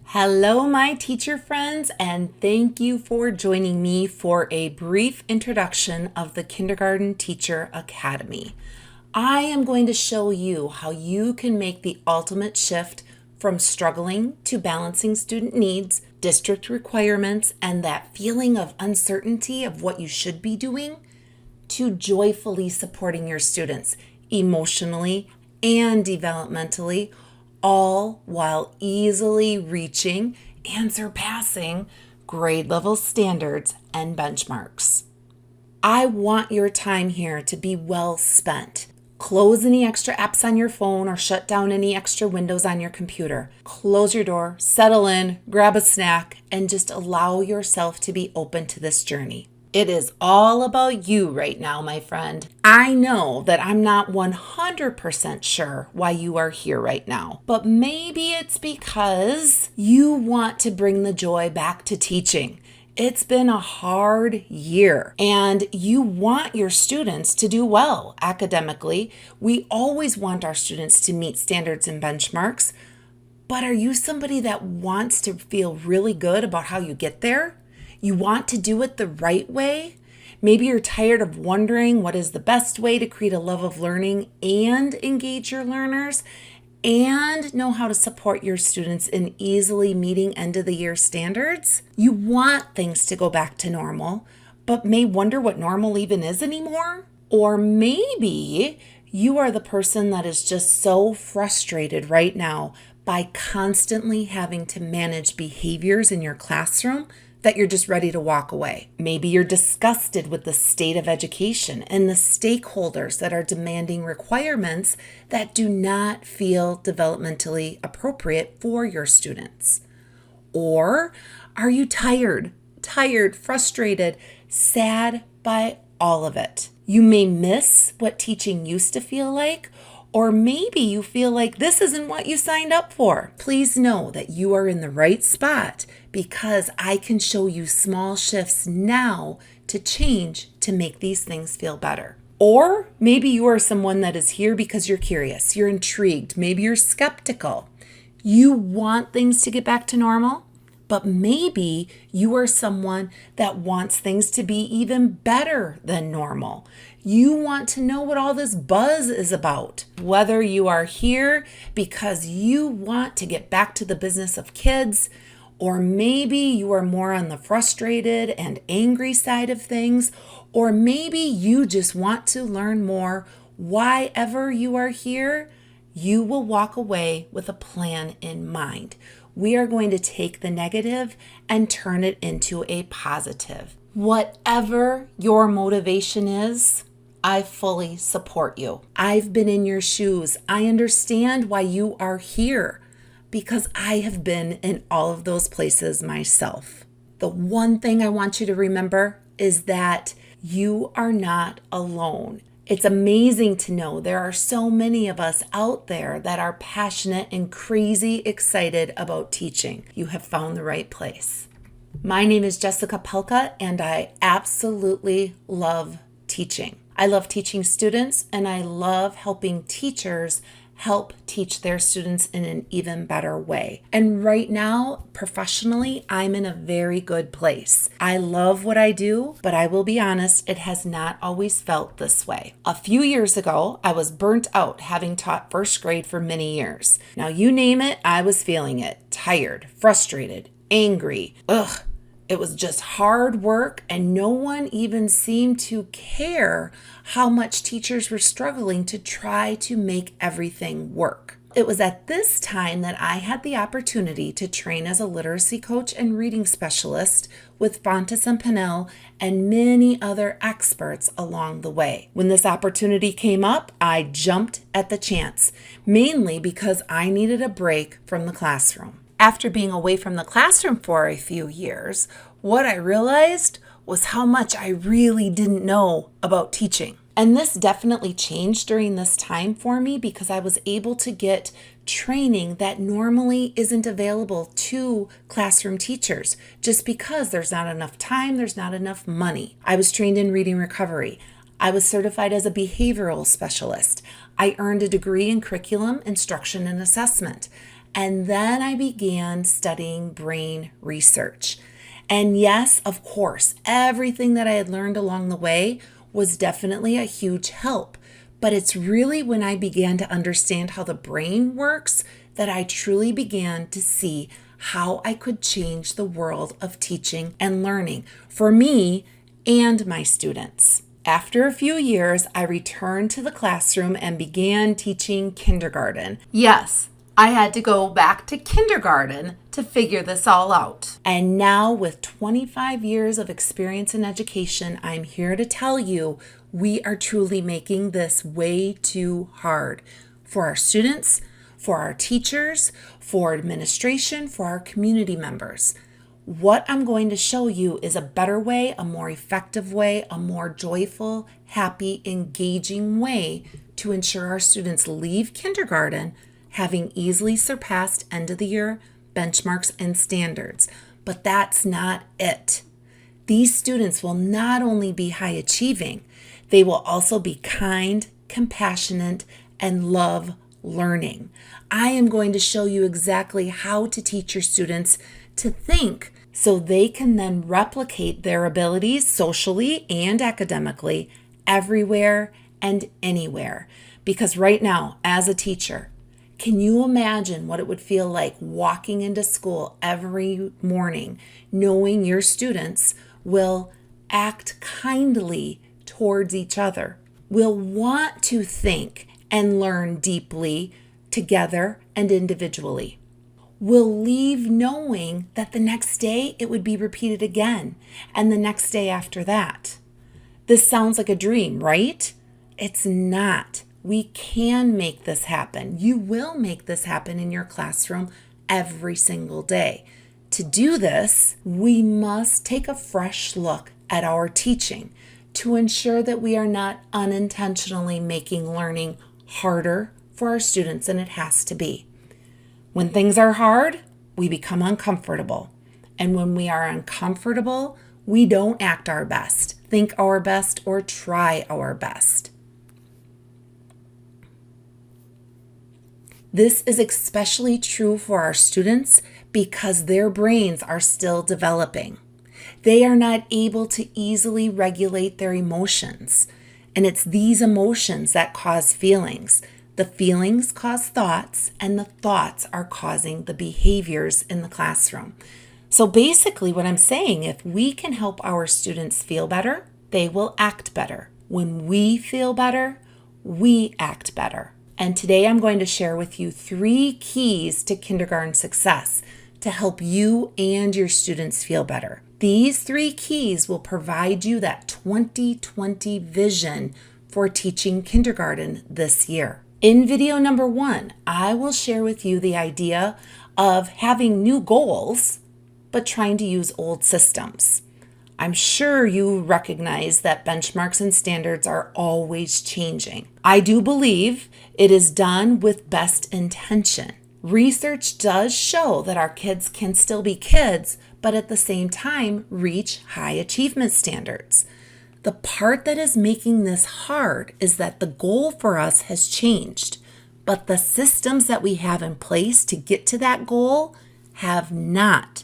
Hello, my teacher friends, and thank you for joining me for a brief introduction of the Kindergarten Teacher Academy. I am going to show you how you can make the ultimate shift from struggling to balancing student needs, district requirements, and that feeling of uncertainty of what you should be doing to joyfully supporting your students emotionally and developmentally, all while easily reaching and surpassing grade level standards and benchmarks. I want your time here to be well spent. Close any extra apps on your phone or shut down any extra windows on your computer. Close your door, settle in, grab a snack, and just allow yourself to be open to this journey. It is all about you right now, my friend. I know that I'm not 100% sure why you are here right now, but maybe it's because you want to bring the joy back to teaching. It's been a hard year and you want your students to do well academically. We always want our students to meet standards and benchmarks, but are you somebody that wants to feel really good about how you get there? You want to do it the right way? Maybe you're tired of wondering what is the best way to create a love of learning and engage your learners and know how to support your students in easily meeting end of the year standards. You want things to go back to normal, but may wonder what normal even is anymore. Or maybe you are the person that is just so frustrated right now by constantly having to manage behaviors in your classroom that you're just ready to walk away. Maybe you're disgusted with the state of education and the stakeholders that are demanding requirements that do not feel developmentally appropriate for your students. Or are you tired, frustrated, sad by all of it? You may miss what teaching used to feel like, or maybe you feel like this isn't what you signed up for. Please know that you are in the right spot because I can show you small shifts now to change to make these things feel better. Or maybe you are someone that is here because you're curious, you're intrigued, maybe you're skeptical. You want things to get back to normal, but maybe you are someone that wants things to be even better than normal. You want to know what all this buzz is about. Whether you are here because you want to get back to the business of kids, or maybe you are more on the frustrated and angry side of things, or maybe you just want to learn more. Why ever you are here, you will walk away with a plan in mind. We are going to take the negative and turn it into a positive. Whatever your motivation is, I fully support you. I've been in your shoes. I understand why you are here because I have been in all of those places myself. The one thing I want you to remember is that you are not alone. It's amazing to know there are so many of us out there that are passionate and crazy excited about teaching. You have found the right place. My name is Jessica Pelka, and I absolutely love teaching. I love teaching students, and I love helping teachers help teach their students in an even better way. And right now, professionally, I'm in a very good place. I love what I do, but I will be honest, it has not always felt this way. A few years ago, I was burnt out having taught first grade for many years. Now, you name it, I was feeling it. Tired, frustrated, angry. It was just hard work, and no one even seemed to care how much teachers were struggling to try to make everything work. It was at this time that I had the opportunity to train as a literacy coach and reading specialist with Fontes and Pinnell and many other experts along the way. When this opportunity came up, I jumped at the chance, mainly because I needed a break from the classroom. After being away from the classroom for a few years, what I realized was how much I really didn't know about teaching. And this definitely changed during this time for me because I was able to get training that normally isn't available to classroom teachers just because there's not enough time, there's not enough money. I was trained in reading recovery. I was certified as a behavioral specialist. I earned a degree in curriculum, instruction, and assessment. And then I began studying brain research. And yes, of course, everything that I had learned along the way was definitely a huge help. But it's really when I began to understand how the brain works that I truly began to see how I could change the world of teaching and learning for me and my students. After a few years, I returned to the classroom and began teaching kindergarten. Yes, I had to go back to kindergarten to figure this all out. And now, with 25 years of experience in education, I'm here to tell you we are truly making this way too hard for our students, for our teachers, for administration, for our community members. What I'm going to show you is a better way, a more effective way, a more joyful, happy, engaging way to ensure our students leave kindergarten having easily surpassed end of the year benchmarks and standards. But that's not it. These students will not only be high achieving, they will also be kind, compassionate, and love learning. I am going to show you exactly how to teach your students to think so they can then replicate their abilities socially and academically everywhere and anywhere. Because right now, as a teacher, can you imagine what it would feel like walking into school every morning knowing your students will act kindly towards each other, will want to think and learn deeply together and individually, will leave knowing that the next day it would be repeated again and the next day after that? This sounds like a dream, right? It's not. We can make this happen. You will make this happen in your classroom every single day. To do this, we must take a fresh look at our teaching to ensure that we are not unintentionally making learning harder for our students than it has to be. When things are hard, we become uncomfortable. And when we are uncomfortable, we don't act our best, think our best, or try our best. This is especially true for our students because their brains are still developing. They are not able to easily regulate their emotions. And it's these emotions that cause feelings. The feelings cause thoughts, and the thoughts are causing the behaviors in the classroom. So basically what I'm saying, if we can help our students feel better, they will act better. When we feel better, we act better. And today I'm going to share with you 3 keys to kindergarten success to help you and your students feel better. These 3 keys will provide you that 2020 vision for teaching kindergarten this year. In video number 1, I will share with you the idea of having new goals, but trying to use old systems. I'm sure you recognize that benchmarks and standards are always changing. I do believe it is done with best intention. Research does show that our kids can still be kids, but at the same time reach high achievement standards. The part that is making this hard is that the goal for us has changed, but the systems that we have in place to get to that goal have not.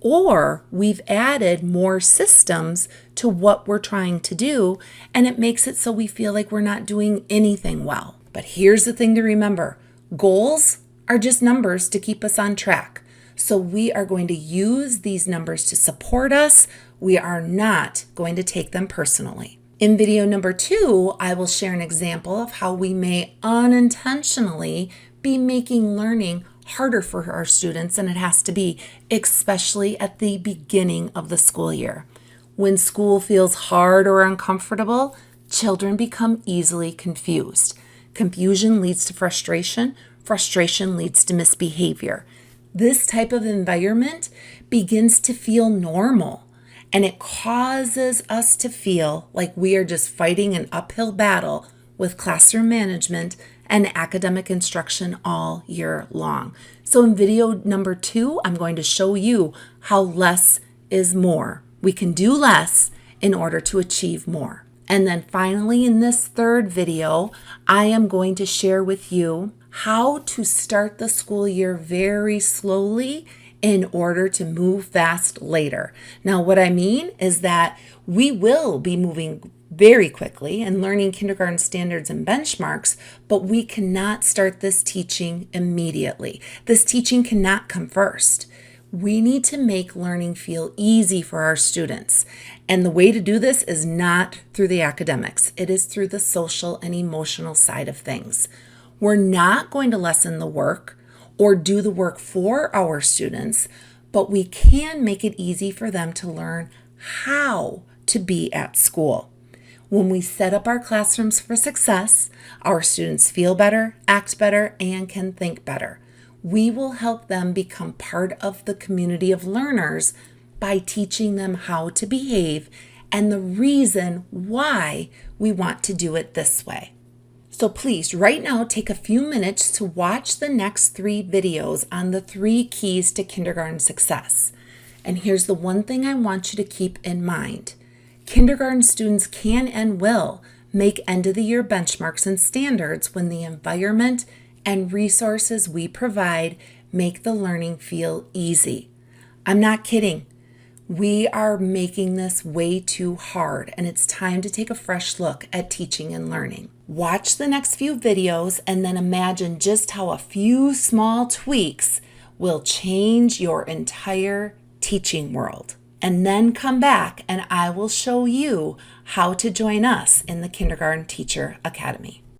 Or we've added more systems to what we're trying to do, and it makes it so we feel like we're not doing anything well. But here's the thing to remember. Goals are just numbers to keep us on track. So we are going to use these numbers to support us. We are not going to take them personally. In video number 2, I will share an example of how we may unintentionally be making learning harder for our students than it has to be, especially at the beginning of the school year. When school feels hard or uncomfortable, children become easily confused. Confusion leads to frustration. Frustration leads to misbehavior. This type of environment begins to feel normal, and it causes us to feel like we are just fighting an uphill battle with classroom management and academic instruction all year long. So in video number 2, I'm going to show you how less is more. We can do less in order to achieve more. And then finally, in this third video, I am going to share with you how to start the school year very slowly in order to move fast later. Now, what I mean is that we will be moving very quickly and learning kindergarten standards and benchmarks, but we cannot start this teaching immediately. This teaching cannot come first. We need to make learning feel easy for our students. And the way to do this is not through the academics. It is through the social and emotional side of things. We're not going to lessen the work or do the work for our students, but we can make it easy for them to learn how to be at school. When we set up our classrooms for success, our students feel better, act better, and can think better. We will help them become part of the community of learners by teaching them how to behave and the reason why we want to do it this way. So please, right now, take a few minutes to watch the next 3 videos on the 3 keys to kindergarten success. And here's the one thing I want you to keep in mind. Kindergarten students can and will make end-of-the-year benchmarks and standards when the environment and resources we provide make the learning feel easy. I'm not kidding. We are making this way too hard, and it's time to take a fresh look at teaching and learning. Watch the next few videos and then imagine just how a few small tweaks will change your entire teaching world. And then come back and I will show you how to join us in the Kindergarten Teacher Academy.